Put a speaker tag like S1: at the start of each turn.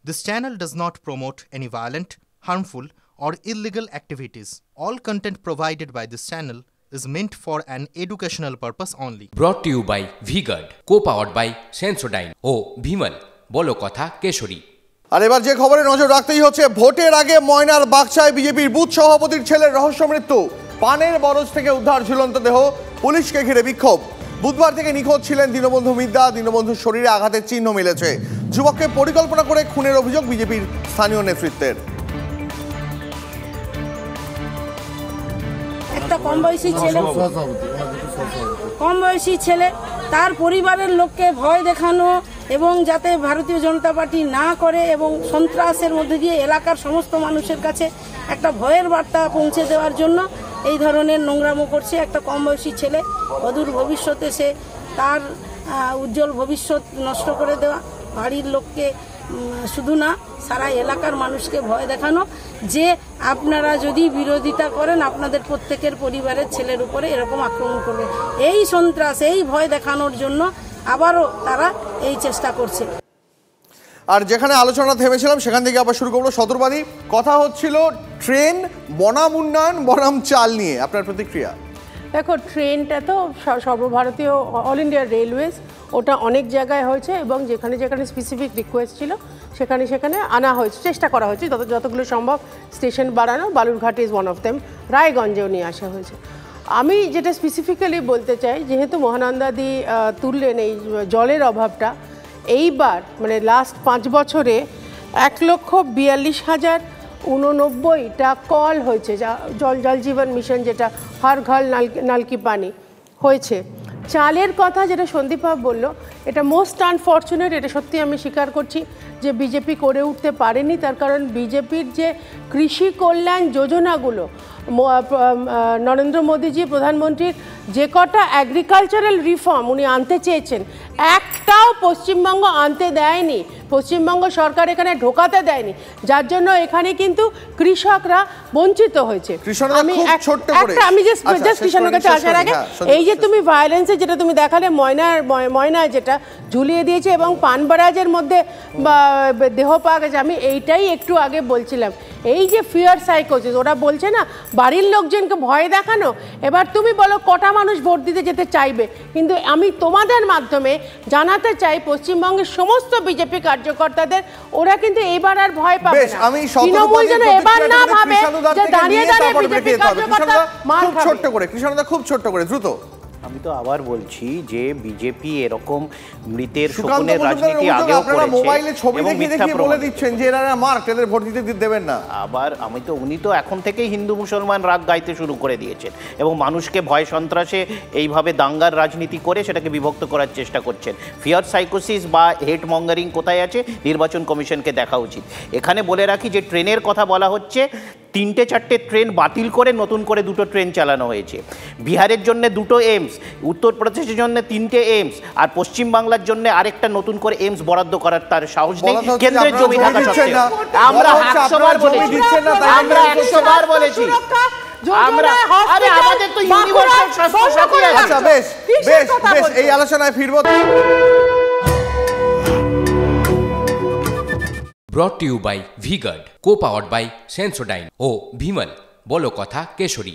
S1: This channel does not promote any violent, harmful, or illegal activities. All content provided by this channel is meant for an educational purpose only.
S2: Brought to you by V-Guard, co-powered by Sensodyne O Bhimal, বলো কথা কেশরী।
S3: আর এবার যে খবরে নজর রাখতেই হচ্ছে, ভোটের আগে ময়নার বাগচায় বিজেপির বুথ সভাপতির ছেলের রহস্য মৃত্যু। পানের বরজ থেকে উদ্ধার ঝুলন্ত দেহ, পুলিশকে ঘিরে বিক্ষোভ। বুধবার থেকে নিখোঁজ ছিলেন দীনবন্ধু মিদ্যা। দীনবন্ধুর শরীরে আঘাতের চিহ্ন মিলেছে। যুবককে পরিকল্পনা করে খুনের অভিযোগ বিজেপির স্থানীয় নেতৃত্বের।
S4: একটা কম বয়সী ছেলে তার পরিবারের লোককে ভয় দেখানো এবং যাতে ভারতীয় জনতা পার্টি না করে এবং সন্ত্রাসের মধ্যে দিয়ে এলাকার সমস্ত মানুষের কাছে একটা ভয়ের বার্তা পৌঁছে দেওয়ার জন্য এই ধরনের নোংরামো করছে। একটা কম বয়সী ছেলে, অদূর ভবিষ্যতে সে তার উজ্জ্বল ভবিষ্যৎ নষ্ট করে দেওয়া, বাড়ির লোককে শুধু না সারা এলাকার মানুষকে ভয় দেখানো যে আপনারা যদি বিরোধিতা করেন আপনাদের প্রত্যেকের পরিবারের ছেলের উপরে এরকম আক্রমণ করবে। এই সন্ত্রাস, এই ভয় দেখানোর জন্য আবারও তারা এই চেষ্টা করছে।
S3: আর যেখানে আলোচনা থেমেছিলাম সেখান থেকে আবার শুরু করবো সতর্কবাদী। কথা হচ্ছিল ট্রেন বনাম উন্নয়ন বনাম চাল নিয়ে, আপনার প্রতিক্রিয়া?
S5: দেখো, ট্রেনটা তো সর্বভারতীয় অল ইন্ডিয়া রেলওয়েজ, ওটা অনেক জায়গায় হয়েছে এবং যেখানে যেখানে স্পেসিফিক রিকোয়েস্ট ছিল সেখানে সেখানে আনা হয়েছে, চেষ্টা করা হয়েছে যতগুলো সম্ভব স্টেশন বাড়ানো। Balurghat is one of them, রায়গঞ্জেও নিয়ে আসা হয়েছে। আমি যেটা স্পেসিফিক্যালি বলতে চাই, যেহেতু মহানন্দাদি তুললেন এই জলের অভাবটা, এইবার মানে লাস্ট 5 বছরে 1,42,089টা কল হয়েছে, যা জল জীবন মিশন, যেটা হর ঘর নলকি পানি হয়েছে। চালের কথা যেটা সন্দীপবাবু বলল, এটা মোস্ট আনফর্চুনেট, এটা সত্যি আমি স্বীকার করছি যে বিজেপি করে উঠতে পারেনি। তার কারণ বিজেপির যে কৃষি কল্যাণ যোজনাগুলো, নরেন্দ্র মোদীজি প্রধানমন্ত্রীর যে কটা অ্যাগ্রিকালচারাল রিফর্ম উনি আনতে চেয়েছেন, একটাও পশ্চিমবঙ্গ আনতে দেয়নি। পশ্চিমবঙ্গ সরকার এখানে ঢোকাতে দেয়নি, যার জন্য এখানে কিন্তু কৃষকরা বঞ্চিত হয়েছে। আমি জাস্ট কৃষকের কাছে আসার আগে, এই যে তুমি ভায়োলেন্সে যেটা তুমি দেখালে, ময়নায় যেটা ঝুলিয়ে দিয়েছে এবং পানবারাজের মধ্যে দেহ পাওয়া গেছে, আমি এইটাই একটু আগে বলছিলাম। এই যে ফিয়ার সাইকোসিস, ওরা বলছে না বাড়ির লোকজনকে ভয় দেখানো। এবার তুমি বলো কটা মানুষ ভোট দিতে যেতে চাইবে? কিন্তু আমি তোমাদের মাধ্যমে জানাতে চাই পশ্চিমবঙ্গের সমস্ত বিজেপি কার্যকর্তাদের, ওরা কিন্তু এবার আর ভয় পাবে না। তৃণমূল যেন এবার না ভাবে যে দাঁড়িয়ে দাঁড়িয়ে বিজেপি কার্যকর্তা মার খাবে।
S3: ছোট্ট করে কৃষ্ণদা, খুব ছোট্ট করে দ্রুত।
S6: আমি তো আবার বলছি যে বিজেপি এরকম মৃতের শকুনের রাজনীতি আগেও করেছে।
S3: মোবাইলে ছবি দেখিয়ে বলে দিচ্ছেন যে এরা মার্ক, এদের ভোট দিতে দেবেন না।
S6: আবার উনি তো এখন থেকেই হিন্দু মুসলমান রাগ গাইতে শুরু করে দিয়েছেন এবং মানুষকে ভয় সন্ত্রাসে এইভাবে দাঙ্গার রাজনীতি করে সেটাকে বিভক্ত করার চেষ্টা করছেন। ফিয়ার সাইকোসিস বা হেট মঙ্গারিং কোথায় আছে, নির্বাচন কমিশনকে দেখা উচিত। এখানে বলে রাখি যে ট্রেনের কথা বলা হচ্ছে, 3-4টে ট্রেন বাতিল করে নতুন করে 2টো ট্রেন চালানো হয়েছে। বিহারের জন্য 2টো এইমস, উত্তরপ্রদেশের জন্য 3টে এইমস, আর পশ্চিমবাংলার জন্য আরেকটা নতুন করে এইমস বরাদ্দ করার তার সাহস নেই কেন্দ্রের জমি থাকা সত্ত্বেও। আমরা 100 বার বলেছি, আমরা 100 বার বলেছি, আমাদের তো ইউনিভার্সাল স্বাস্থ্য সাথী আছে।
S3: আচ্ছা, বেশ বেশ বেশ, এই আলোচনায় ফিরবো।
S2: Brought to you by V-Guard, co-powered by Sensodyne O Bhimal, বলো কথা কেশরী।